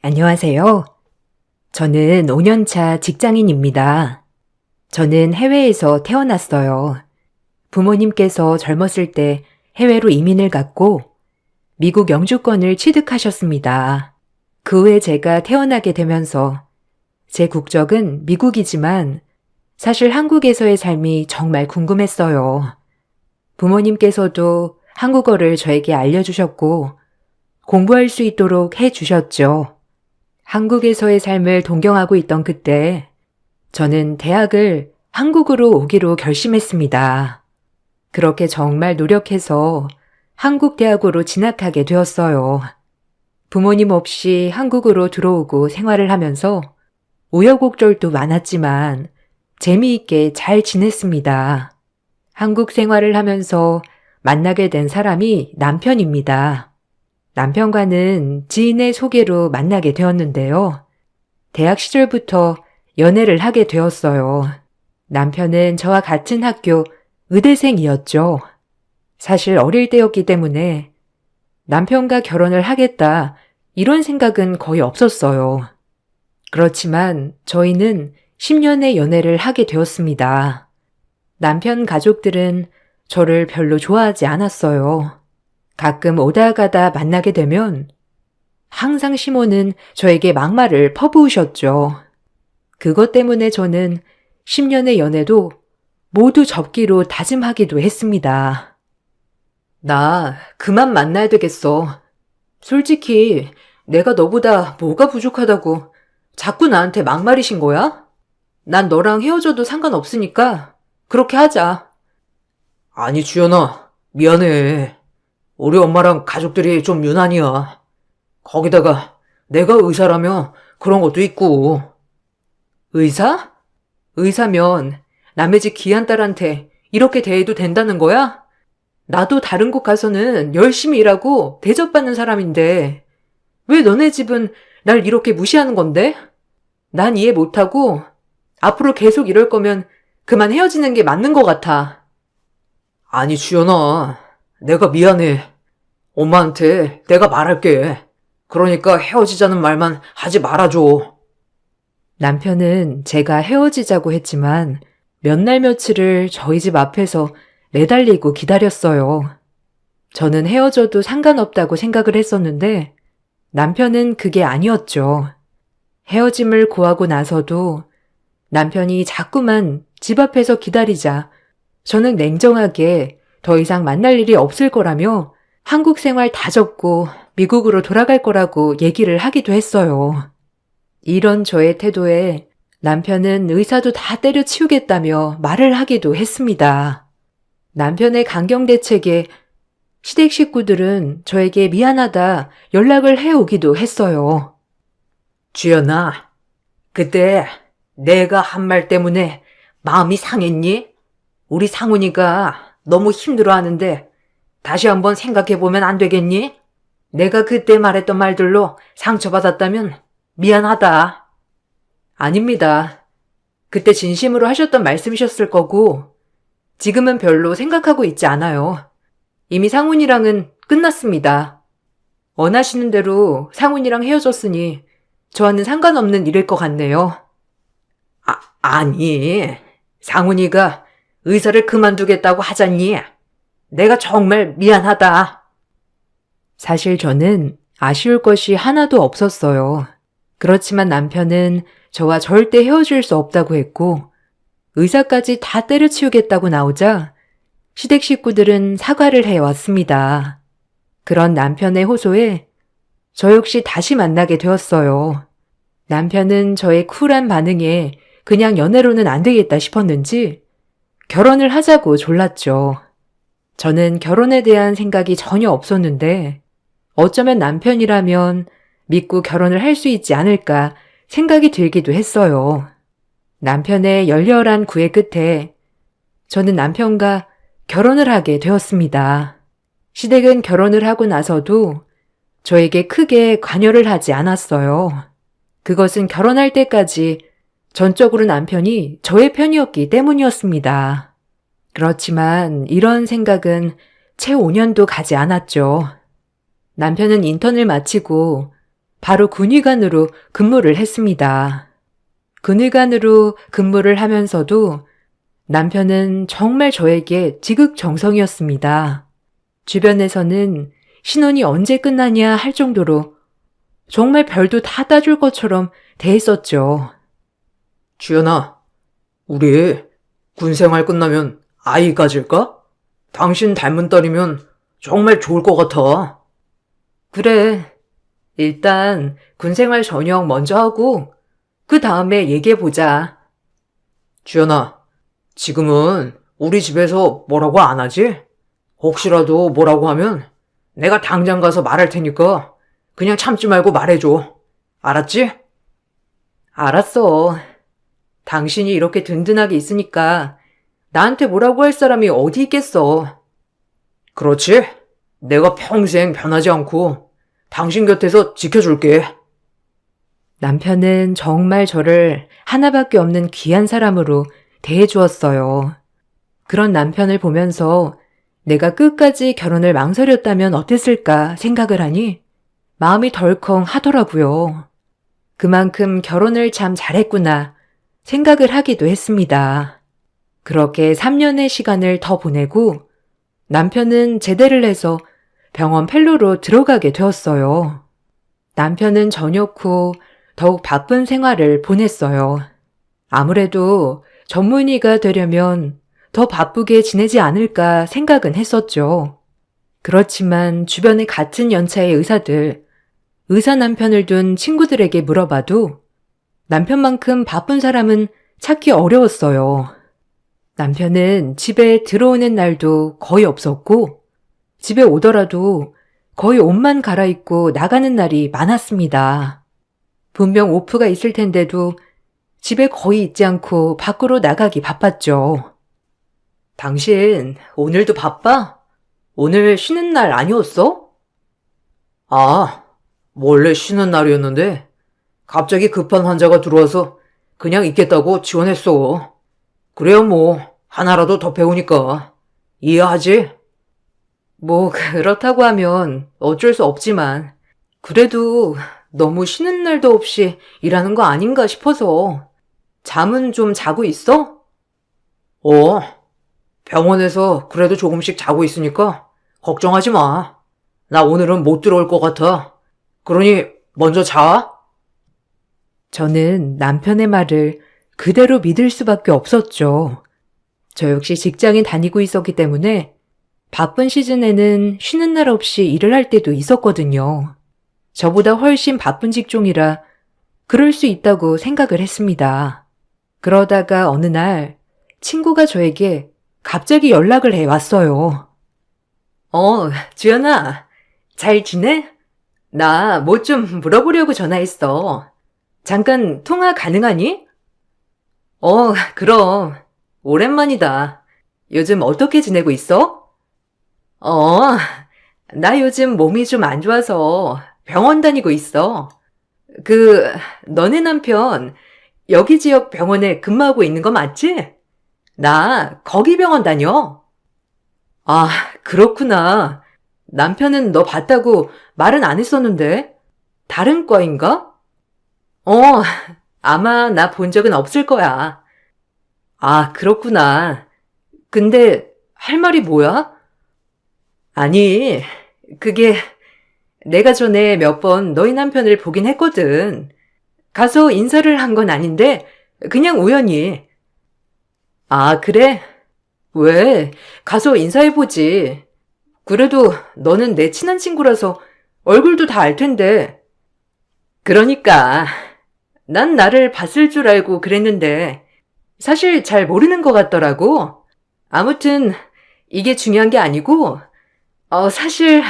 안녕하세요. 저는 5년차 직장인입니다. 저는 해외에서 태어났어요. 부모님께서 젊었을 때 해외로 이민을 갔고 미국 영주권을 취득하셨습니다. 그 후에 제가 태어나게 되면서 제 국적은 미국이지만 사실 한국에서의 삶이 정말 궁금했어요. 부모님께서도 한국어를 저에게 알려주셨고 공부할 수 있도록 해주셨죠. 한국에서의 삶을 동경하고 있던 그때 저는 대학을 한국으로 오기로 결심했습니다. 그렇게 정말 노력해서 한국 대학으로 진학하게 되었어요. 부모님 없이 한국으로 들어오고 생활을 하면서 우여곡절도 많았지만 재미있게 잘 지냈습니다. 한국 생활을 하면서 만나게 된 사람이 남편입니다. 남편과는 지인의 소개로 만나게 되었는데요. 대학 시절부터 연애를 하게 되었어요. 남편은 저와 같은 학교 의대생이었죠. 사실 어릴 때였기 때문에 남편과 결혼을 하겠다 이런 생각은 거의 없었어요. 그렇지만 저희는 10년의 연애를 하게 되었습니다. 남편 가족들은 저를 별로 좋아하지 않았어요. 가끔 오다 가다 만나게 되면 항상 시모는 저에게 막말을 퍼부으셨죠. 그것 때문에 저는 10년의 연애도 모두 접기로 다짐하기도 했습니다. 나 그만 만나야 되겠어. 솔직히 내가 너보다 뭐가 부족하다고 자꾸 나한테 막말이신 거야? 난 너랑 헤어져도 상관없으니까 그렇게 하자. 아니, 주연아, 미안해. 우리 엄마랑 가족들이 좀 유난이야. 거기다가 내가 의사라며 그런 것도 있고. 의사? 의사면 남의 집 귀한 딸한테 이렇게 대해도 된다는 거야? 나도 다른 곳 가서는 열심히 일하고 대접받는 사람인데 왜 너네 집은 날 이렇게 무시하는 건데? 난 이해 못하고 앞으로 계속 이럴 거면 그만 헤어지는 게 맞는 것 같아. 아니, 주연아, 내가 미안해. 엄마한테 내가 말할게. 그러니까 헤어지자는 말만 하지 말아줘. 남편은 제가 헤어지자고 했지만 몇 날 며칠을 저희 집 앞에서 매달리고 기다렸어요. 저는 헤어져도 상관없다고 생각을 했었는데 남편은 그게 아니었죠. 헤어짐을 고하고 나서도 남편이 자꾸만 집 앞에서 기다리자 저는 냉정하게 더 이상 만날 일이 없을 거라며 한국 생활 다 접고 미국으로 돌아갈 거라고 얘기를 하기도 했어요. 이런 저의 태도에 남편은 의사도 다 때려치우겠다며 말을 하기도 했습니다. 남편의 강경대책에 시댁 식구들은 저에게 미안하다 연락을 해오기도 했어요. 주연아, 그때 내가 한 말 때문에 마음이 상했니? 우리 상훈이가 너무 힘들어하는데 다시 한번 생각해보면 안 되겠니? 내가 그때 말했던 말들로 상처받았다면 미안하다. 아닙니다. 그때 진심으로 하셨던 말씀이셨을 거고 지금은 별로 생각하고 있지 않아요. 이미 상훈이랑은 끝났습니다. 원하시는 대로 상훈이랑 헤어졌으니 저와는 상관없는 일일 것 같네요. 아니, 상훈이가 의사를 그만두겠다고 하잖니? 내가 정말 미안하다. 사실 저는 아쉬울 것이 하나도 없었어요. 그렇지만 남편은 저와 절대 헤어질 수 없다고 했고 의사까지 다 때려치우겠다고 나오자 시댁 식구들은 사과를 해왔습니다. 그런 남편의 호소에 저 역시 다시 만나게 되었어요. 남편은 저의 쿨한 반응에 그냥 연애로는 안 되겠다 싶었는지 결혼을 하자고 졸랐죠. 저는 결혼에 대한 생각이 전혀 없었는데 어쩌면 남편이라면 믿고 결혼을 할 수 있지 않을까 생각이 들기도 했어요. 남편의 열렬한 구애 끝에 저는 남편과 결혼을 하게 되었습니다. 시댁은 결혼을 하고 나서도 저에게 크게 관여를 하지 않았어요. 그것은 결혼할 때까지 전적으로 남편이 저의 편이었기 때문이었습니다. 그렇지만 이런 생각은 채 5년도 가지 않았죠. 남편은 인턴을 마치고 바로 군의관으로 근무를 했습니다. 군의관으로 근무를 하면서도 남편은 정말 저에게 지극정성이었습니다. 주변에서는 신혼이 언제 끝나냐 할 정도로 정말 별도 다 따줄 것처럼 대했었죠. 주연아, 우리 군생활 끝나면 아이 가질까? 당신 닮은 딸이면 정말 좋을 것 같아. 그래, 일단 군생활 전역 먼저 하고 그 다음에 얘기해보자. 주연아, 지금은 우리 집에서 뭐라고 안 하지? 혹시라도 뭐라고 하면 내가 당장 가서 말할 테니까 그냥 참지 말고 말해줘. 알았지? 알았어. 당신이 이렇게 든든하게 있으니까 나한테 뭐라고 할 사람이 어디 있겠어. 그렇지? 내가 평생 변하지 않고 당신 곁에서 지켜줄게. 남편은 정말 저를 하나밖에 없는 귀한 사람으로 대해주었어요. 그런 남편을 보면서 내가 끝까지 결혼을 망설였다면 어땠을까 생각을 하니 마음이 덜컹 하더라고요. 그만큼 결혼을 참 잘했구나 생각을 하기도 했습니다. 그렇게 3년의 시간을 더 보내고 남편은 제대를 해서 병원 펠로로 들어가게 되었어요. 남편은 저녁 후 더욱 바쁜 생활을 보냈어요. 아무래도 전문의가 되려면 더 바쁘게 지내지 않을까 생각은 했었죠. 그렇지만 주변의 같은 연차의 의사들, 의사 남편을 둔 친구들에게 물어봐도 남편만큼 바쁜 사람은 찾기 어려웠어요. 남편은 집에 들어오는 날도 거의 없었고 집에 오더라도 거의 옷만 갈아입고 나가는 날이 많았습니다. 분명 오프가 있을 텐데도 집에 거의 있지 않고 밖으로 나가기 바빴죠. 당신 오늘도 바빠? 오늘 쉬는 날 아니었어? 아, 원래 쉬는 날이었는데 갑자기 급한 환자가 들어와서 그냥 있겠다고 지원했어. 그래야 뭐 하나라도 더 배우니까 이해하지? 뭐 그렇다고 하면 어쩔 수 없지만 그래도 너무 쉬는 날도 없이 일하는 거 아닌가 싶어서 잠은 좀 자고 있어? 어, 병원에서 그래도 조금씩 자고 있으니까 걱정하지 마. 나 오늘은 못 들어올 것 같아. 그러니 먼저 자. 저는 남편의 말을 그대로 믿을 수밖에 없었죠. 저 역시 직장에 다니고 있었기 때문에 바쁜 시즌에는 쉬는 날 없이 일을 할 때도 있었거든요. 저보다 훨씬 바쁜 직종이라 그럴 수 있다고 생각을 했습니다. 그러다가 어느 날 친구가 저에게 갑자기 연락을 해왔어요. 주연아, 잘 지내? 나 뭐 좀 물어보려고 전화했어. 잠깐 통화 가능하니? 그럼. 오랜만이다. 요즘 어떻게 지내고 있어? 나 요즘 몸이 좀 안 좋아서 병원 다니고 있어. 너네 남편 여기 지역 병원에 근무하고 있는 거 맞지? 나 거기 병원 다녀. 아, 그렇구나. 남편은 너 봤다고 말은 안 했었는데. 다른 과인가? 아마 나 본 적은 없을 거야. 아, 그렇구나. 근데 할 말이 뭐야? 아니, 그게 내가 전에 몇 번 너희 남편을 보긴 했거든. 가서 인사를 한 건 아닌데 그냥 우연히. 아, 그래? 왜? 가서 인사해보지. 그래도 너는 내 친한 친구라서 얼굴도 다 알 텐데. 그러니까 난 나를 봤을 줄 알고 그랬는데 사실 잘 모르는 것 같더라고. 아무튼 이게 중요한 게 아니고 사실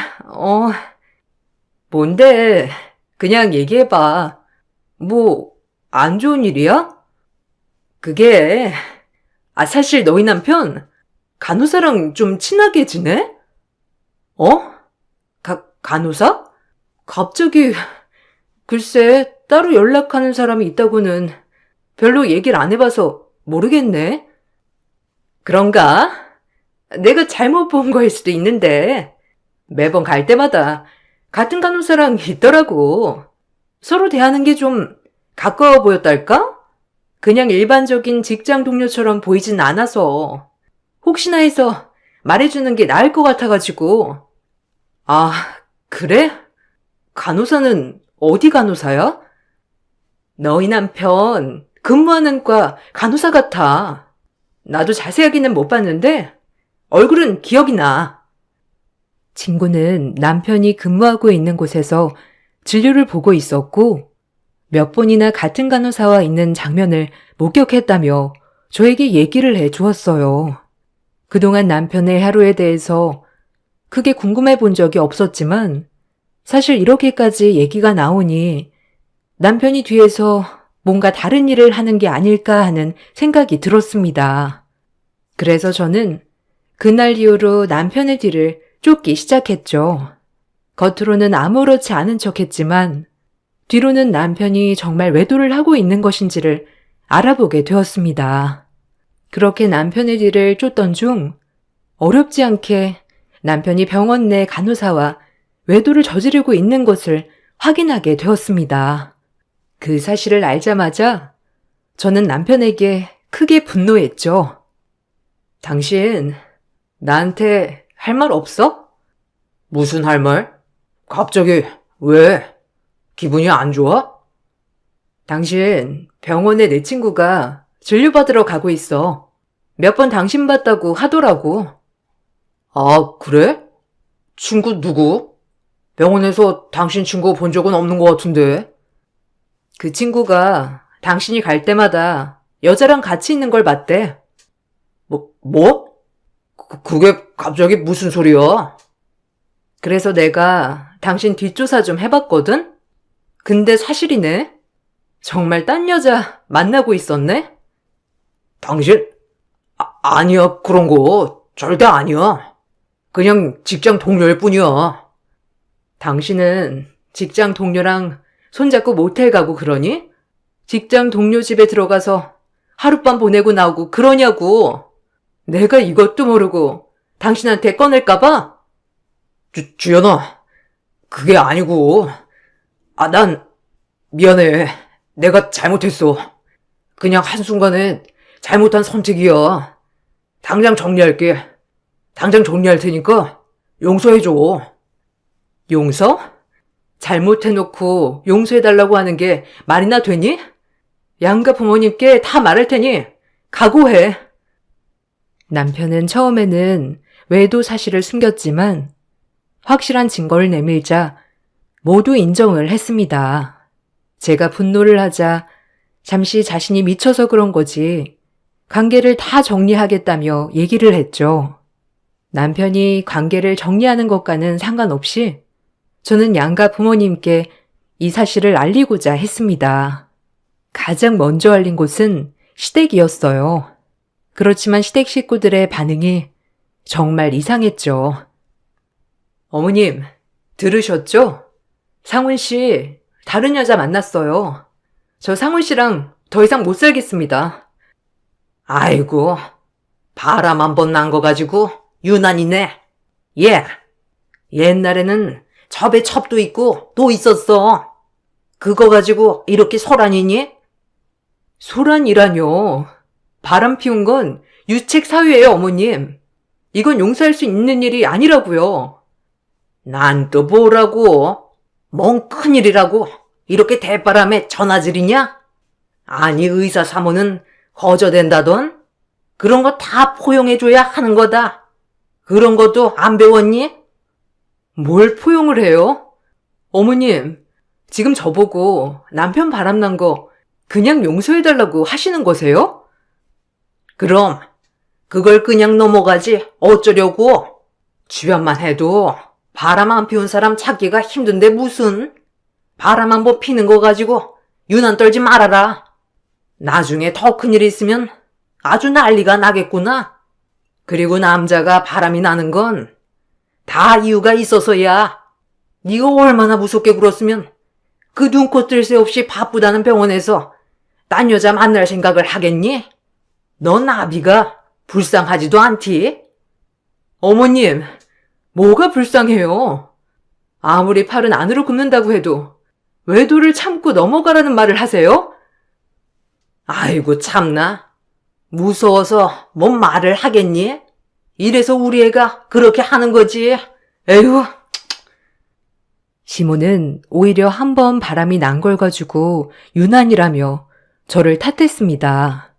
뭔데? 그냥 얘기해봐. 뭐 안 좋은 일이야? 그게 사실 너희 남편 간호사랑 좀 친하게 지내? 간호사? 갑자기 글쎄 따로 연락하는 사람이 있다고는 별로 얘기를 안 해봐서 모르겠네. 그런가? 내가 잘못 본 거일 수도 있는데 매번 갈 때마다 같은 간호사랑 있더라고. 서로 대하는 게 좀 가까워 보였달까? 그냥 일반적인 직장 동료처럼 보이진 않아서 혹시나 해서 말해주는 게 나을 것 같아가지고. 아, 그래? 간호사는 어디 간호사야? 너희 남편 근무하는 과 간호사 같아. 나도 자세하게는 못 봤는데 얼굴은 기억이 나. 친구는 남편이 근무하고 있는 곳에서 진료를 보고 있었고 몇 번이나 같은 간호사와 있는 장면을 목격했다며 저에게 얘기를 해주었어요. 그동안 남편의 하루에 대해서 크게 궁금해 본 적이 없었지만 사실 이렇게까지 얘기가 나오니 남편이 뒤에서 뭔가 다른 일을 하는 게 아닐까 하는 생각이 들었습니다. 그래서 저는 그날 이후로 남편의 뒤를 쫓기 시작했죠. 겉으로는 아무렇지 않은 척했지만 뒤로는 남편이 정말 외도를 하고 있는 것인지를 알아보게 되었습니다. 그렇게 남편의 뒤를 쫓던 중 어렵지 않게 남편이 병원 내 간호사와 외도를 저지르고 있는 것을 확인하게 되었습니다. 그 사실을 알자마자 저는 남편에게 크게 분노했죠. 당신 나한테 할 말 없어? 무슨 할 말? 갑자기 왜? 기분이 안 좋아? 당신 병원에 내 친구가 진료받으러 가고 있어. 몇 번 당신 봤다고 하더라고. 아, 그래? 친구 누구? 병원에서 당신 친구 본 적은 없는 것 같은데. 그 친구가 당신이 갈 때마다 여자랑 같이 있는 걸 봤대. 뭐? 그게 갑자기 무슨 소리야? 그래서 내가 당신 뒷조사 좀 해봤거든? 근데 사실이네. 정말 딴 여자 만나고 있었네? 당신? 아니야, 그런 거 절대 아니야. 그냥 직장 동료일 뿐이야. 당신은 직장 동료랑 손잡고 모텔 가고 그러니? 직장 동료 집에 들어가서 하룻밤 보내고 나오고 그러냐고. 내가 이것도 모르고 당신한테 꺼낼까봐? 주연아, 그게 아니고. 난 미안해. 내가 잘못했어. 그냥 한순간에 잘못한 선택이야. 당장 정리할게. 당장 정리할 테니까 용서해줘. 용서? 잘못해놓고 용서해달라고 하는 게 말이나 되니? 양가 부모님께 다 말할 테니 각오해. 남편은 처음에는 외도 사실을 숨겼지만 확실한 증거를 내밀자 모두 인정을 했습니다. 제가 분노를 하자 잠시 자신이 미쳐서 그런 거지 관계를 다 정리하겠다며 얘기를 했죠. 남편이 관계를 정리하는 것과는 상관없이 저는 양가 부모님께 이 사실을 알리고자 했습니다. 가장 먼저 알린 곳은 시댁이었어요. 그렇지만 시댁 식구들의 반응이 정말 이상했죠. 어머님, 들으셨죠? 상훈 씨, 다른 여자 만났어요. 저 상훈 씨랑 더 이상 못 살겠습니다. 아이고, 바람 한 번 난 거 가지고 유난이네. 옛날에는 접에 첩도 있고 또 있었어. 그거 가지고 이렇게 소란이니? 소란이라뇨. 바람 피운 건 유책 사유예요, 어머님. 이건 용서할 수 있는 일이 아니라고요. 난 또 뭐라고? 뭔 큰일이라고 이렇게 대바람에 전화질이냐? 아니 의사 사모는 거저댄다던? 그런 거 다 포용해줘야 하는 거다. 그런 것도 안 배웠니? 뭘 포용을 해요? 어머님, 지금 저보고 남편 바람난 거 그냥 용서해달라고 하시는 거세요? 그럼 그걸 그냥 넘어가지 어쩌려고? 주변만 해도 바람 안 피운 사람 찾기가 힘든데 무슨? 바람 한 번 피는 거 가지고 유난 떨지 말아라. 나중에 더 큰일 있으면 아주 난리가 나겠구나. 그리고 남자가 바람이 나는 건 다 이유가 있어서야. 네가 얼마나 무섭게 굴었으면 그 눈코 뜰 새 없이 바쁘다는 병원에서 딴 여자 만날 생각을 하겠니? 너 나비가 불쌍하지도 않디? 어머님, 뭐가 불쌍해요? 아무리 팔은 안으로 굽는다고 해도 외도를 참고 넘어가라는 말을 하세요? 아이고, 참나. 무서워서 뭔 말을 하겠니? 이래서 우리 애가 그렇게 하는 거지. 에휴. 시모는 오히려 한 번 바람이 난 걸 가지고 유난이라며 저를 탓했습니다.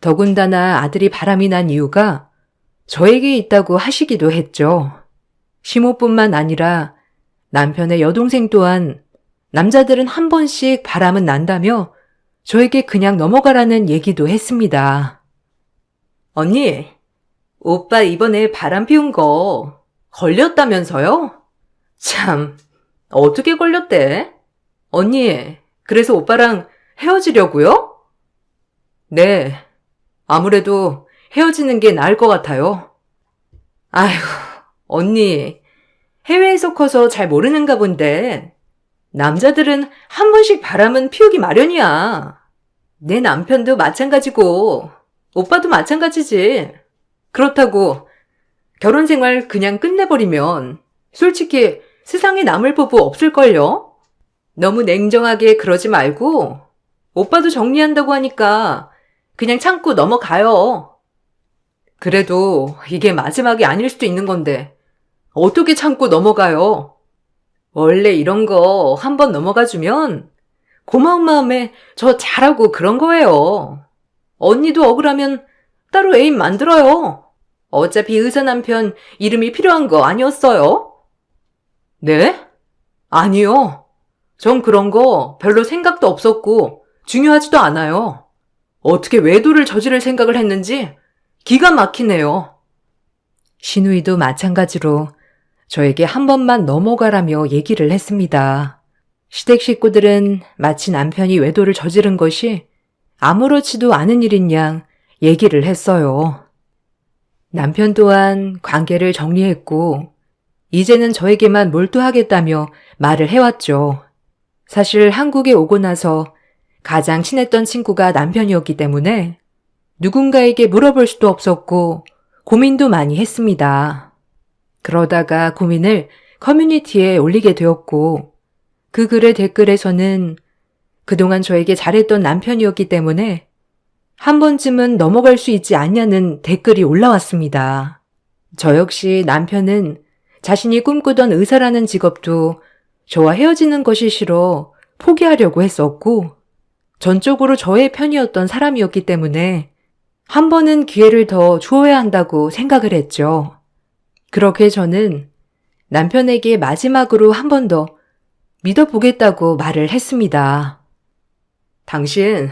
더군다나 아들이 바람이 난 이유가 저에게 있다고 하시기도 했죠. 시모뿐만 아니라 남편의 여동생 또한 남자들은 한 번씩 바람은 난다며 저에게 그냥 넘어가라는 얘기도 했습니다. 언니, 오빠 이번에 바람 피운 거 걸렸다면서요? 참, 어떻게 걸렸대? 언니, 그래서 오빠랑 헤어지려고요? 네, 아무래도 헤어지는 게 나을 것 같아요. 아휴, 언니, 해외에서 커서 잘 모르는가 본데 남자들은 한 번씩 바람은 피우기 마련이야. 내 남편도 마찬가지고 오빠도 마찬가지지. 그렇다고 결혼 생활 그냥 끝내버리면 솔직히 세상에 남을 법도 없을걸요? 너무 냉정하게 그러지 말고 오빠도 정리한다고 하니까 그냥 참고 넘어가요. 그래도 이게 마지막이 아닐 수도 있는 건데 어떻게 참고 넘어가요? 원래 이런 거 한번 넘어가주면 고마운 마음에 저 잘하고 그런 거예요. 언니도 억울하면 따로 애인 만들어요. 어차피 의사 남편 이름이 필요한 거 아니었어요? 네? 아니요. 전 그런 거 별로 생각도 없었고 중요하지도 않아요. 어떻게 외도를 저지를 생각을 했는지 기가 막히네요. 신우이도 마찬가지로 저에게 한 번만 넘어가라며 얘기를 했습니다. 시댁 식구들은 마치 남편이 외도를 저지른 것이 아무렇지도 않은 일인 양 얘기를 했어요. 남편 또한 관계를 정리했고 이제는 저에게만 몰두하겠다며 말을 해왔죠. 사실 한국에 오고 나서 가장 친했던 친구가 남편이었기 때문에 누군가에게 물어볼 수도 없었고 고민도 많이 했습니다. 그러다가 고민을 커뮤니티에 올리게 되었고 그 글의 댓글에서는 그동안 저에게 잘했던 남편이었기 때문에 한 번쯤은 넘어갈 수 있지 않냐는 댓글이 올라왔습니다. 저 역시 남편은 자신이 꿈꾸던 의사라는 직업도 저와 헤어지는 것이 싫어 포기하려고 했었고 전적으로 저의 편이었던 사람이었기 때문에 한 번은 기회를 더 주어야 한다고 생각을 했죠. 그렇게 저는 남편에게 마지막으로 한 번 더 믿어보겠다고 말을 했습니다. 당신,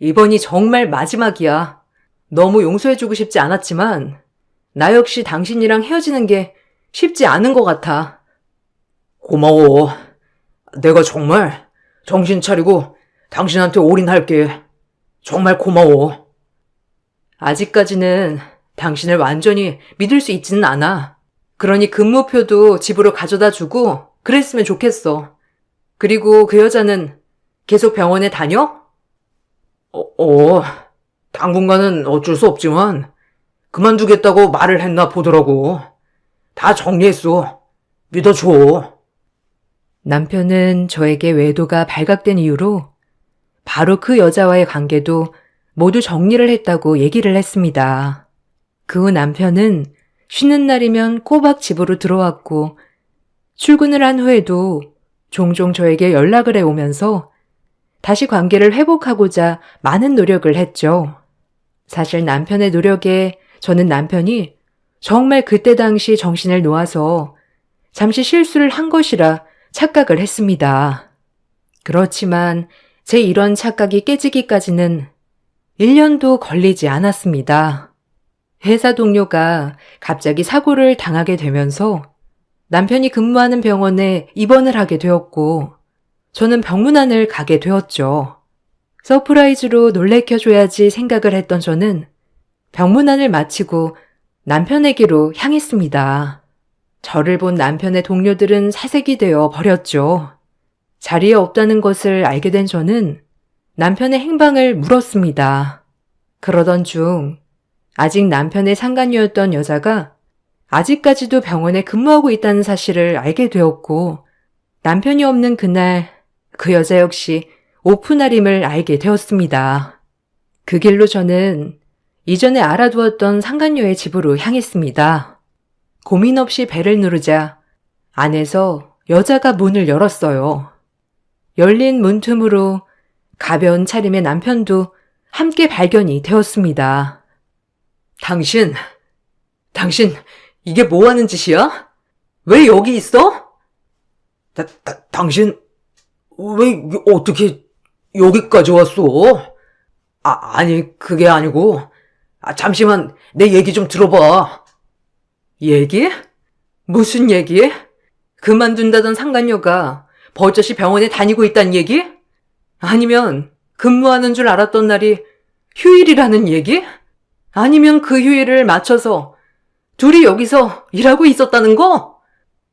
이번이 정말 마지막이야. 너무 용서해주고 싶지 않았지만 나 역시 당신이랑 헤어지는 게 쉽지 않은 것 같아. 고마워. 내가 정말 정신 차리고 당신한테 올인할게. 정말 고마워. 아직까지는 당신을 완전히 믿을 수 있지는 않아. 그러니 근무표도 집으로 가져다 주고 그랬으면 좋겠어. 그리고 그 여자는 계속 병원에 다녀? 당분간은 어쩔 수 없지만 그만두겠다고 말을 했나 보더라고. 다 정리했어. 믿어줘. 남편은 저에게 외도가 발각된 이유로 바로 그 여자와의 관계도 모두 정리를 했다고 얘기를 했습니다. 그 후 남편은 쉬는 날이면 꼬박 집으로 들어왔고 출근을 한 후에도 종종 저에게 연락을 해오면서 다시 관계를 회복하고자 많은 노력을 했죠. 사실 남편의 노력에 저는 남편이 정말 그때 당시 정신을 놓아서 잠시 실수를 한 것이라 착각을 했습니다. 그렇지만 제 이런 착각이 깨지기까지는 1년도 걸리지 않았습니다. 회사 동료가 갑자기 사고를 당하게 되면서 남편이 근무하는 병원에 입원을 하게 되었고 저는 병문안을 가게 되었죠. 서프라이즈로 놀래켜줘야지 생각을 했던 저는 병문안을 마치고 남편에게로 향했습니다. 저를 본 남편의 동료들은 사색이 되어 버렸죠. 자리에 없다는 것을 알게 된 저는 남편의 행방을 물었습니다. 그러던 중 아직 남편의 상간녀였던 여자가 아직까지도 병원에 근무하고 있다는 사실을 알게 되었고 남편이 없는 그날 그 여자 역시 오픈할임을 알게 되었습니다. 그 길로 저는 이전에 알아두었던 상간녀의 집으로 향했습니다. 고민 없이 벨을 누르자 안에서 여자가 문을 열었어요. 열린 문틈으로 가벼운 차림의 남편도 함께 발견이 되었습니다. 당신, 이게 뭐 하는 짓이야? 왜 여기 있어? 당신, 왜, 어떻게, 여기까지 왔어? 아니, 그게 아니고, 잠시만, 내 얘기 좀 들어봐. 얘기? 무슨 얘기? 그만둔다던 상간녀가 버젓이 병원에 다니고 있다는 얘기? 아니면 근무하는 줄 알았던 날이 휴일이라는 얘기? 아니면 그 휴일을 맞춰서 둘이 여기서 일하고 있었다는 거?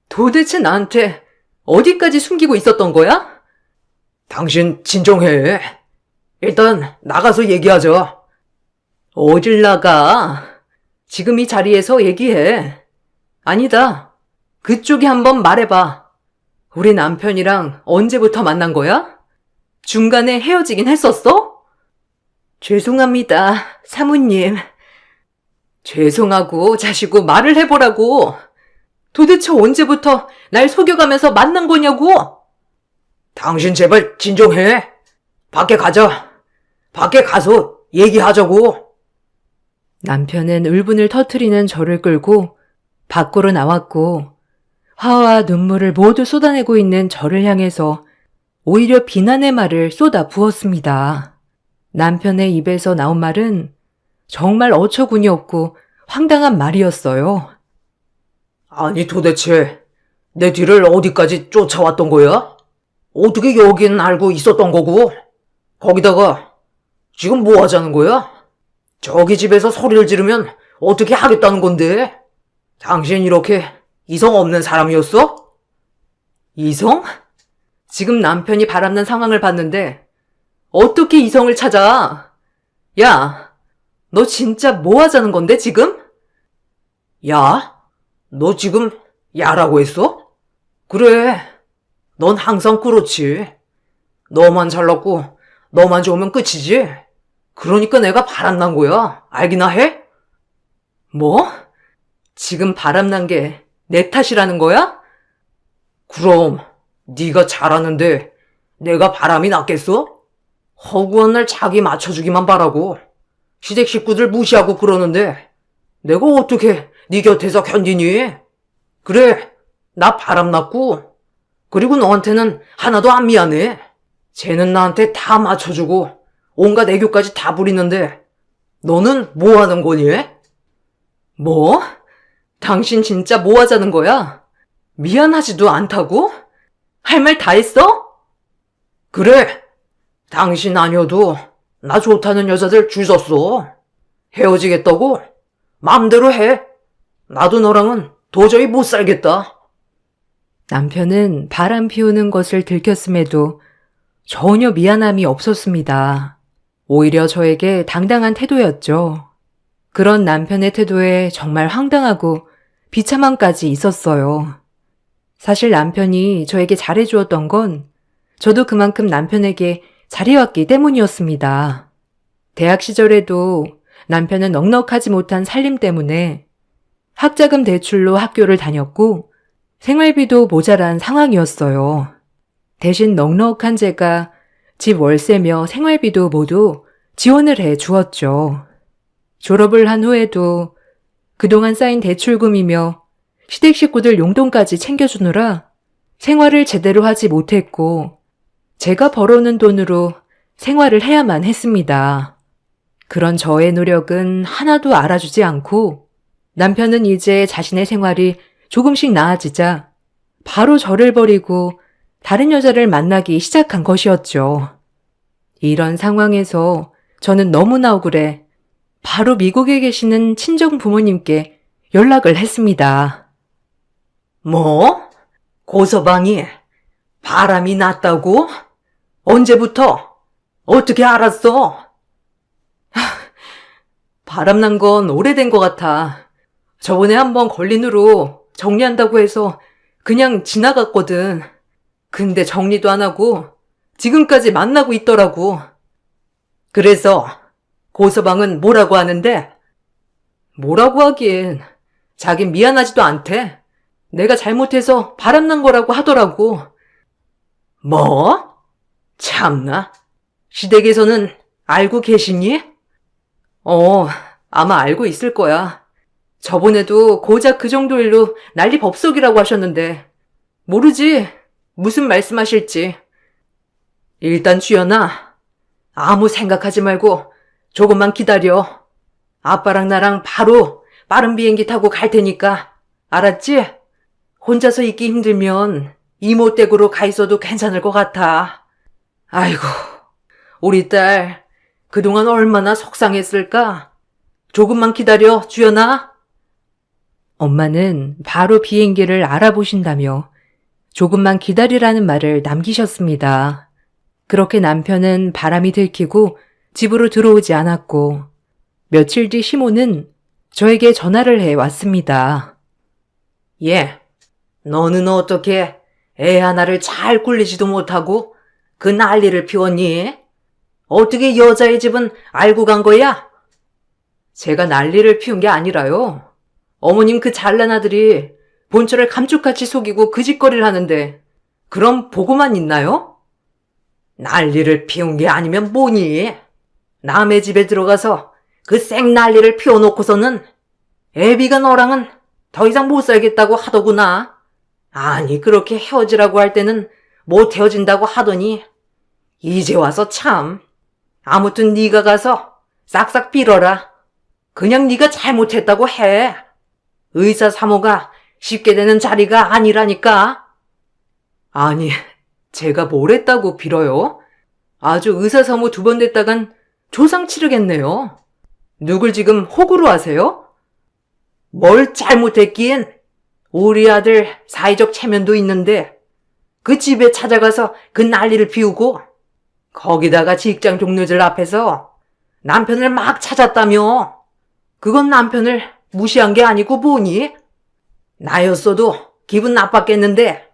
도대체 나한테 어디까지 숨기고 있었던 거야? 당신 진정해. 일단 나가서 얘기하자. 어딜 나가? 지금 이 자리에서 얘기해. 아니다. 그쪽이 한번 말해봐. 우리 남편이랑 언제부터 만난 거야? 중간에 헤어지긴 했었어? 죄송합니다, 사모님. 죄송하고 자시고 말을 해보라고. 도대체 언제부터 날 속여가면서 만난 거냐고? 당신 제발 진정해. 밖에 가자. 밖에 가서 얘기하자고. 남편은 울분을 터트리는 저를 끌고 밖으로 나왔고 화와 눈물을 모두 쏟아내고 있는 저를 향해서 오히려 비난의 말을 쏟아 부었습니다. 남편의 입에서 나온 말은 정말 어처구니 없고 황당한 말이었어요. 아니 도대체 내 뒤를 어디까지 쫓아왔던 거야? 어떻게 여긴 알고 있었던 거고? 거기다가 지금 뭐 하자는 거야? 저기 집에서 소리를 지르면 어떻게 하겠다는 건데? 당신 이렇게 이성 없는 사람이었어? 이성? 지금 남편이 바람난 상황을 봤는데 어떻게 이성을 찾아? 야, 너 진짜 뭐 하자는 건데 지금? 야? 너 지금 야라고 했어? 그래. 넌 항상 그렇지. 너만 잘났고 너만 좋으면 끝이지. 그러니까 내가 바람난 거야. 알기나 해? 뭐? 지금 바람난 게 내 탓이라는 거야? 그럼 네가 잘하는데 내가 바람이 났겠어? 허구한 날 자기 맞춰주기만 바라고 시댁 식구들 무시하고 그러는데 내가 어떻게 네 곁에서 견디니? 그래, 나 바람났고 그리고 너한테는 하나도 안 미안해. 쟤는 나한테 다 맞춰주고 온갖 애교까지 다 부리는데 너는 뭐 하는 거니? 뭐? 당신 진짜 뭐 하자는 거야? 미안하지도 않다고? 할 말 다 했어? 그래, 당신 아니어도 나 좋다는 여자들 줄 섰어. 헤어지겠다고? 맘대로 해. 나도 너랑은 도저히 못 살겠다. 남편은 바람 피우는 것을 들켰음에도 전혀 미안함이 없었습니다. 오히려 저에게 당당한 태도였죠. 그런 남편의 태도에 정말 황당하고 비참함까지 있었어요. 사실 남편이 저에게 잘해주었던 건 저도 그만큼 남편에게 잘해왔기 때문이었습니다. 대학 시절에도 남편은 넉넉하지 못한 살림 때문에 학자금 대출로 학교를 다녔고 생활비도 모자란 상황이었어요. 대신 넉넉한 제가 집 월세며 생활비도 모두 지원을 해 주었죠. 졸업을 한 후에도 그동안 쌓인 대출금이며 시댁 식구들 용돈까지 챙겨주느라 생활을 제대로 하지 못했고 제가 벌어오는 돈으로 생활을 해야만 했습니다. 그런 저의 노력은 하나도 알아주지 않고 남편은 이제 자신의 생활이 조금씩 나아지자 바로 저를 버리고 다른 여자를 만나기 시작한 것이었죠. 이런 상황에서 저는 너무나 억울해 바로 미국에 계시는 친정 부모님께 연락을 했습니다. 뭐? 고서방이 바람이 났다고? 언제부터? 어떻게 알았어? 바람난 건 오래된 것 같아. 저번에 한번 걸린 후로 정리한다고 해서 그냥 지나갔거든. 근데 정리도 안 하고 지금까지 만나고 있더라고. 그래서 고서방은 뭐라고 하는데? 뭐라고 하긴 자긴 미안하지도 않대. 내가 잘못해서 바람난 거라고 하더라고. 뭐? 참나. 시댁에서는 알고 계시니? 아마 알고 있을 거야. 저번에도 고작 그 정도 일로 난리 법석이라고 하셨는데 모르지. 무슨 말씀하실지. 일단 주연아, 아무 생각하지 말고 조금만 기다려. 아빠랑 나랑 바로 빠른 비행기 타고 갈 테니까. 알았지? 혼자서 있기 힘들면 이모 댁으로 가 있어도 괜찮을 것 같아. 아이고, 우리 딸 그동안 얼마나 속상했을까? 조금만 기다려, 주연아. 엄마는 바로 비행기를 알아보신다며 조금만 기다리라는 말을 남기셨습니다. 그렇게 남편은 바람이 들키고 집으로 들어오지 않았고 며칠 뒤 시모는 저에게 전화를 해 왔습니다. 예, 너는 어떻게 애 하나를 잘 굴리지도 못하고 그 난리를 피웠니? 어떻게 여자의 집은 알고 간 거야? 제가 난리를 피운 게 아니라요. 어머님 그 잘난 아들이 본처를 감쪽같이 속이고 그 짓거리를 하는데 그럼 보고만 있나요? 난리를 피운 게 아니면 뭐니? 남의 집에 들어가서 그 생 난리를 피워놓고서는 애비가 너랑은 더 이상 못 살겠다고 하더구나. 아니 그렇게 헤어지라고 할 때는 못 헤어진다고 하더니 이제 와서 참. 아무튼 네가 가서 싹싹 빌어라. 그냥 네가 잘못했다고 해. 의사 사모가 쉽게 되는 자리가 아니라니까. 아니, 제가 뭘 했다고 빌어요? 아주 의사 사모 2번 됐다간 조상 치르겠네요. 누굴 지금 호구로 하세요? 뭘 잘못했긴? 우리 아들 사회적 체면도 있는데 그 집에 찾아가서 그 난리를 피우고 거기다가 직장 동료들 앞에서 남편을 막 찾았다며. 그건 남편을 무시한 게 아니고 뭐니? 나였어도 기분 나빴겠는데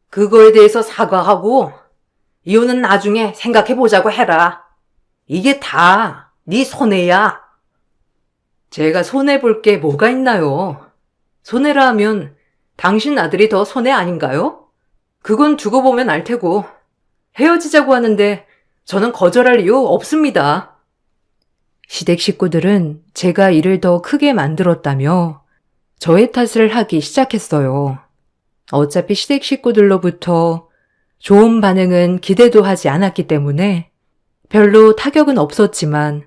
그거에 대해서 사과하고 이혼은 나중에 생각해보자고 해라. 이게 다 네 손해야. 제가 손해볼 게 뭐가 있나요? 손해라 하면 당신 아들이 더 손해 아닌가요? 그건 두고 보면 알 테고. 헤어지자고 하는데 저는 거절할 이유 없습니다. 시댁 식구들은 제가 일을 더 크게 만들었다며 저의 탓을 하기 시작했어요. 어차피 시댁 식구들로부터 좋은 반응은 기대도 하지 않았기 때문에 별로 타격은 없었지만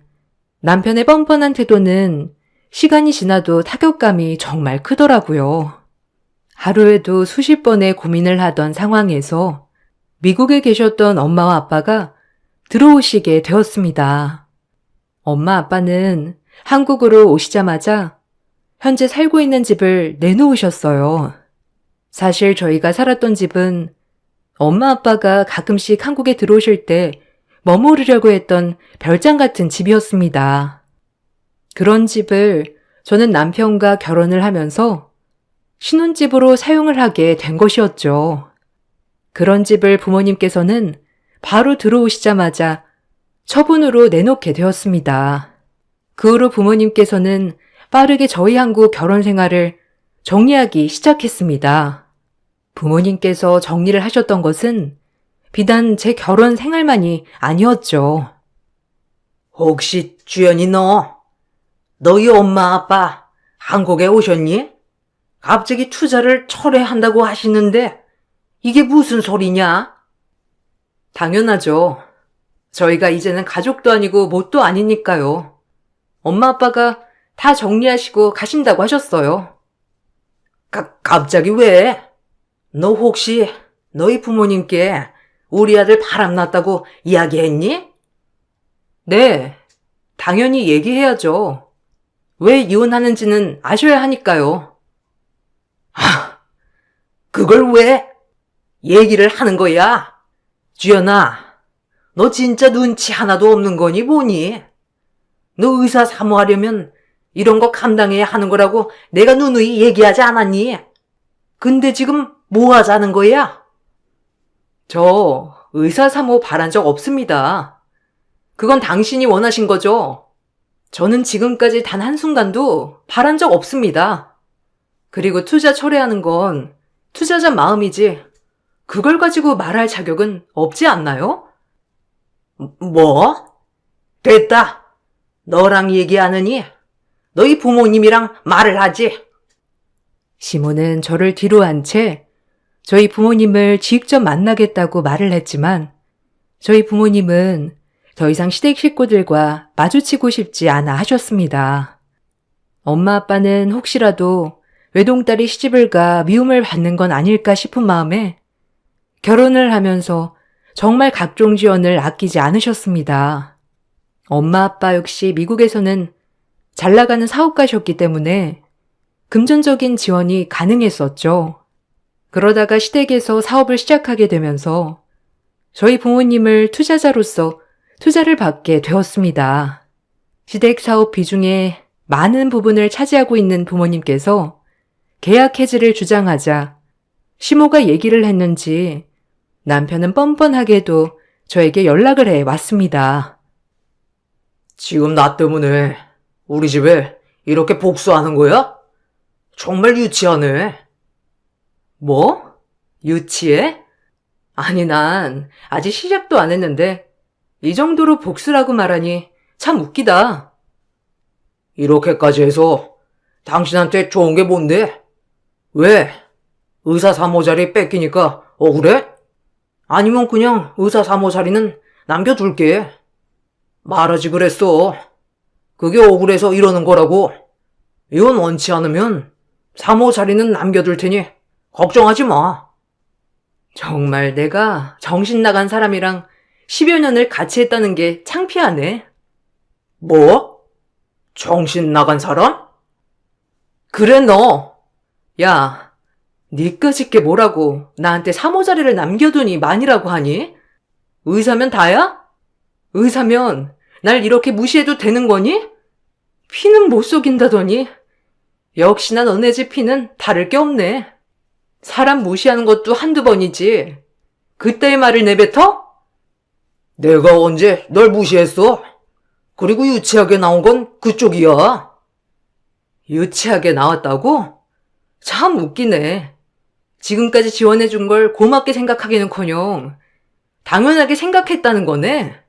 남편의 뻔뻔한 태도는 시간이 지나도 타격감이 정말 크더라고요. 하루에도 수십 번의 고민을 하던 상황에서 미국에 계셨던 엄마와 아빠가 들어오시게 되었습니다. 엄마 아빠는 한국으로 오시자마자 현재 살고 있는 집을 내놓으셨어요. 사실 저희가 살았던 집은 엄마 아빠가 가끔씩 한국에 들어오실 때 머무르려고 했던 별장 같은 집이었습니다. 그런 집을 저는 남편과 결혼을 하면서 신혼집으로 사용을 하게 된 것이었죠. 그런 집을 부모님께서는 바로 들어오시자마자 처분으로 내놓게 되었습니다. 그 후로 부모님께서는 빠르게 저희 한국 결혼 생활을 정리하기 시작했습니다. 부모님께서 정리를 하셨던 것은 비단 제 결혼 생활만이 아니었죠. 혹시 주연이 너희 엄마 아빠 한국에 오셨니? 갑자기 투자를 철회한다고 하시는데 이게 무슨 소리냐? 당연하죠. 저희가 이제는 가족도 아니고 뭣도 아니니까요. 엄마 아빠가 다 정리하시고 가신다고 하셨어요. 갑자기 왜? 너 혹시 너희 부모님께 우리 아들 바람났다고 이야기했니? 네, 당연히 얘기해야죠. 왜 이혼하는지는 아셔야 하니까요. 그걸 왜 얘기를 하는 거야? 주연아, 너 진짜 눈치 하나도 없는 거니 뭐니? 너 의사 사모하려면 이런 거 감당해야 하는 거라고 내가 누누이 얘기하지 않았니? 근데 지금 뭐 하자는 거야? 저 의사 사모 바란 적 없습니다. 그건 당신이 원하신 거죠? 저는 지금까지 단 한순간도 바란 적 없습니다. 그리고 투자 철회하는 건 투자자 마음이지 그걸 가지고 말할 자격은 없지 않나요? 뭐? 됐다. 너랑 얘기하느니 너희 부모님이랑 말을 하지. 시몬은 저를 뒤로 한 채 저희 부모님을 직접 만나겠다고 말을 했지만 저희 부모님은 더 이상 시댁 식구들과 마주치고 싶지 않아 하셨습니다. 엄마 아빠는 혹시라도 외동딸이 시집을 가 미움을 받는 건 아닐까 싶은 마음에 결혼을 하면서 정말 각종 지원을 아끼지 않으셨습니다. 엄마 아빠 역시 미국에서는 잘 나가는 사업가셨기 때문에 금전적인 지원이 가능했었죠. 그러다가 시댁에서 사업을 시작하게 되면서 저희 부모님을 투자자로서 투자를 받게 되었습니다. 시댁 사업 비중의 많은 부분을 차지하고 있는 부모님께서 계약 해지를 주장하자 시모가 얘기를 했는지 남편은 뻔뻔하게도 저에게 연락을 해 왔습니다. 지금 나 때문에 우리 집에 이렇게 복수하는 거야? 정말 유치하네. 뭐? 유치해? 아니 난 아직 시작도 안 했는데 이 정도로 복수라고 말하니 참 웃기다. 이렇게까지 해서 당신한테 좋은 게 뭔데? 왜? 의사 사모 자리 뺏기니까 억울해? 아니면 그냥 의사 사모 자리는 남겨둘게. 말하지 그랬어. 그게 억울해서 이러는 거라고. 이건 원치 않으면 사모 자리는 남겨둘 테니 걱정하지 마. 정말 내가 정신 나간 사람이랑 10여 년을 같이 했다는 게 창피하네. 뭐? 정신 나간 사람? 그래 너. 야, 니까짓게 뭐라고 나한테 사모 자리를 남겨두니 만이라고 하니? 의사면 다야? 의사면 날 이렇게 무시해도 되는 거니? 피는 못 속인다더니 역시나 너네 집 피는 다를 게 없네. 사람 무시하는 것도 한두 번이지 그때의 말을 내뱉어? 내가 언제 널 무시했어? 그리고 유치하게 나온 건 그쪽이야. 유치하게 나왔다고? 참 웃기네. 지금까지 지원해준 걸 고맙게 생각하기는커녕 당연하게 생각했다는 거네.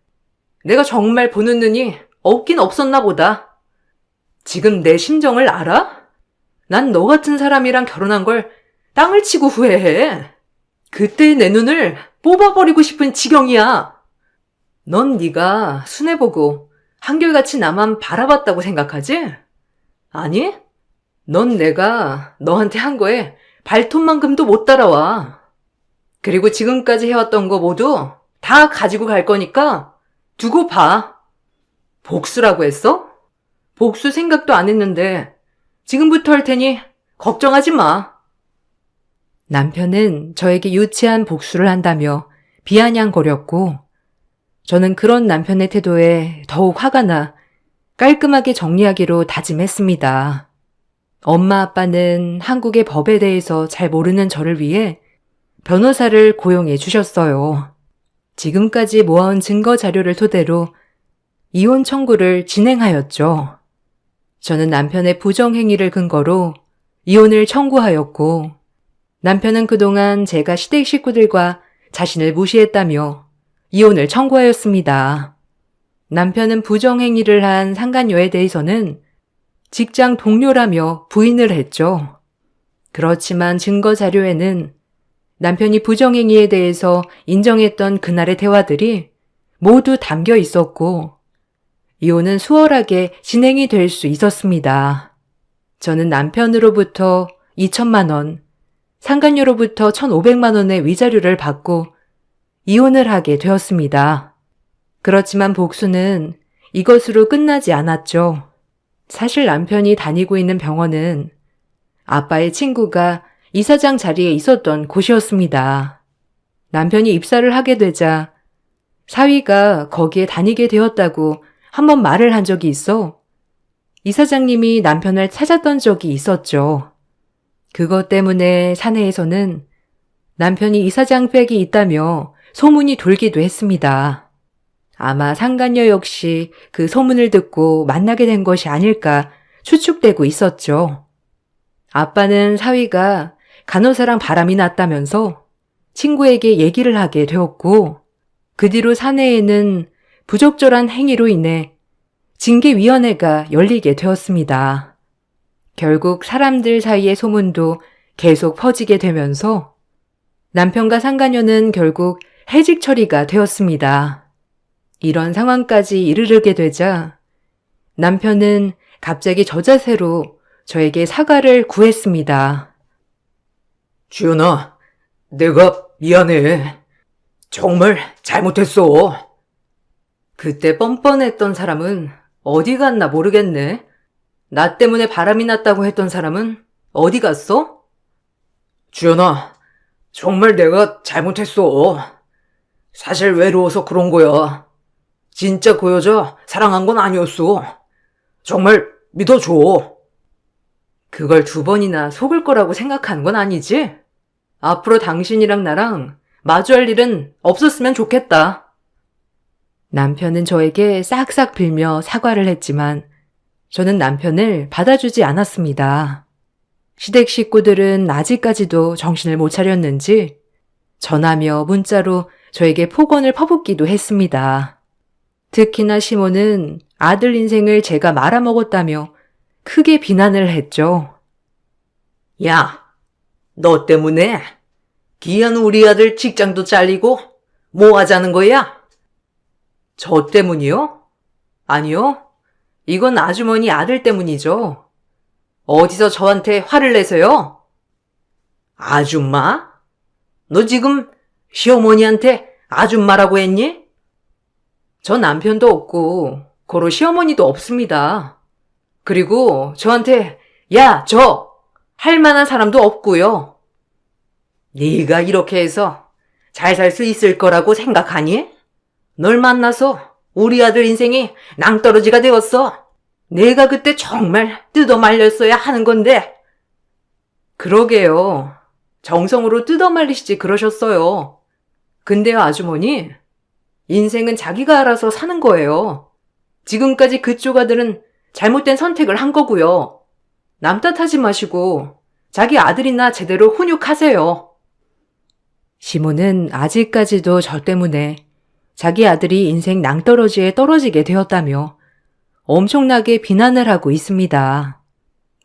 내가 정말 보는 눈이 없긴 없었나 보다. 지금 내 심정을 알아? 난 너 같은 사람이랑 결혼한 걸 땅을 치고 후회해. 그때의 내 눈을 뽑아버리고 싶은 지경이야. 넌 네가 순해보고 한결같이 나만 바라봤다고 생각하지? 아니? 넌 내가 너한테 한 거에 발톱만큼도 못 따라와. 그리고 지금까지 해왔던 거 모두 다 가지고 갈 거니까 두고 봐. 복수라고 했어? 복수 생각도 안 했는데 지금부터 할 테니 걱정하지 마. 남편은 저에게 유치한 복수를 한다며 비아냥거렸고 저는 그런 남편의 태도에 더욱 화가 나 깔끔하게 정리하기로 다짐했습니다. 엄마 아빠는 한국의 법에 대해서 잘 모르는 저를 위해 변호사를 고용해 주셨어요. 지금까지 모아온 증거 자료를 토대로 이혼 청구를 진행하였죠. 저는 남편의 부정행위를 근거로 이혼을 청구하였고 남편은 그동안 제가 시댁 식구들과 자신을 무시했다며 이혼을 청구하였습니다. 남편은 부정행위를 한 상간녀에 대해서는 직장 동료라며 부인을 했죠. 그렇지만 증거 자료에는 남편이 부정행위에 대해서 인정했던 그날의 대화들이 모두 담겨 있었고 이혼은 수월하게 진행이 될 수 있었습니다. 저는 남편으로부터 2천만 원, 상간녀로부터 1,500만 원의 위자료를 받고 이혼을 하게 되었습니다. 그렇지만 복수는 이것으로 끝나지 않았죠. 사실 남편이 다니고 있는 병원은 아빠의 친구가 이사장 자리에 있었던 곳이었습니다. 남편이 입사를 하게 되자 사위가 거기에 다니게 되었다고 한번 말을 한 적이 있어 이사장님이 남편을 찾았던 적이 있었죠. 그것 때문에 사내에서는 남편이 이사장 백이 있다며 소문이 돌기도 했습니다. 아마 상간녀 역시 그 소문을 듣고 만나게 된 것이 아닐까 추측되고 있었죠. 아빠는 사위가 간호사랑 바람이 났다면서 친구에게 얘기를 하게 되었고, 그 뒤로 사내에는 부적절한 행위로 인해 징계위원회가 열리게 되었습니다. 결국 사람들 사이의 소문도 계속 퍼지게 되면서 남편과 상간녀는 결국 해직 처리가 되었습니다. 이런 상황까지 이르르게 되자 남편은 갑자기 저자세로 저에게 사과를 구했습니다. 주연아, 내가 미안해. 정말 잘못했어. 그때 뻔뻔했던 사람은 어디 갔나 모르겠네. 나 때문에 바람이 났다고 했던 사람은 어디 갔어? 주연아, 정말 내가 잘못했어. 사실 외로워서 그런 거야. 진짜 그 여자 사랑한 건 아니었어. 정말 믿어줘. 그걸 2번이나 속을 거라고 생각한 건 아니지? 앞으로 당신이랑 나랑 마주할 일은 없었으면 좋겠다. 남편은 저에게 싹싹 빌며 사과를 했지만 저는 남편을 받아주지 않았습니다. 시댁 식구들은 아직까지도 정신을 못 차렸는지 전화며 문자로 저에게 폭언을 퍼붓기도 했습니다. 특히나 시모는 아들 인생을 제가 말아먹었다며 크게 비난을 했죠. 야, 너 때문에 귀한 우리 아들 직장도 잘리고 뭐 하자는 거야? 저 때문이요? 아니요. 이건 아주머니 아들 때문이죠. 어디서 저한테 화를 내세요? 아줌마? 너 지금 시어머니한테 아줌마라고 했니? 저 남편도 없고 고로 시어머니도 없습니다. 그리고 저한테 야, 저! 할 만한 사람도 없고요. 네가 이렇게 해서 잘 살 수 있을 거라고 생각하니? 널 만나서 우리 아들 인생이 낭떠러지가 되었어. 내가 그때 정말 뜯어 말렸어야 하는 건데. 그러게요. 정성으로 뜯어 말리시지 그러셨어요. 근데요, 아주머니. 인생은 자기가 알아서 사는 거예요. 지금까지 그쪽 아들은 잘못된 선택을 한 거고요. 남 탓하지 마시고 자기 아들이나 제대로 훈육하세요. 시모는 아직까지도 저 때문에 자기 아들이 인생 낭떠러지에 떨어지게 되었다며 엄청나게 비난을 하고 있습니다.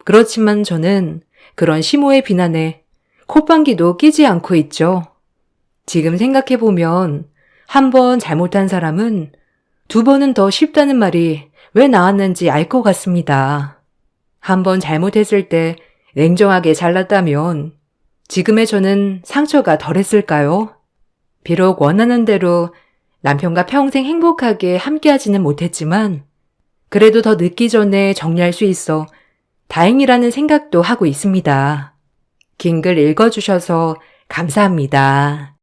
그렇지만 저는 그런 시모의 비난에 콧방귀도 끼지 않고 있죠. 지금 생각해보면 한 번 잘못한 사람은 2번은 더 쉽다는 말이 왜 나왔는지 알 것 같습니다. 한 번 잘못했을 때 냉정하게 잘났다면 지금의 저는 상처가 덜했을까요? 비록 원하는 대로 남편과 평생 행복하게 함께하지는 못했지만 그래도 더 늦기 전에 정리할 수 있어 다행이라는 생각도 하고 있습니다. 긴 글 읽어주셔서 감사합니다.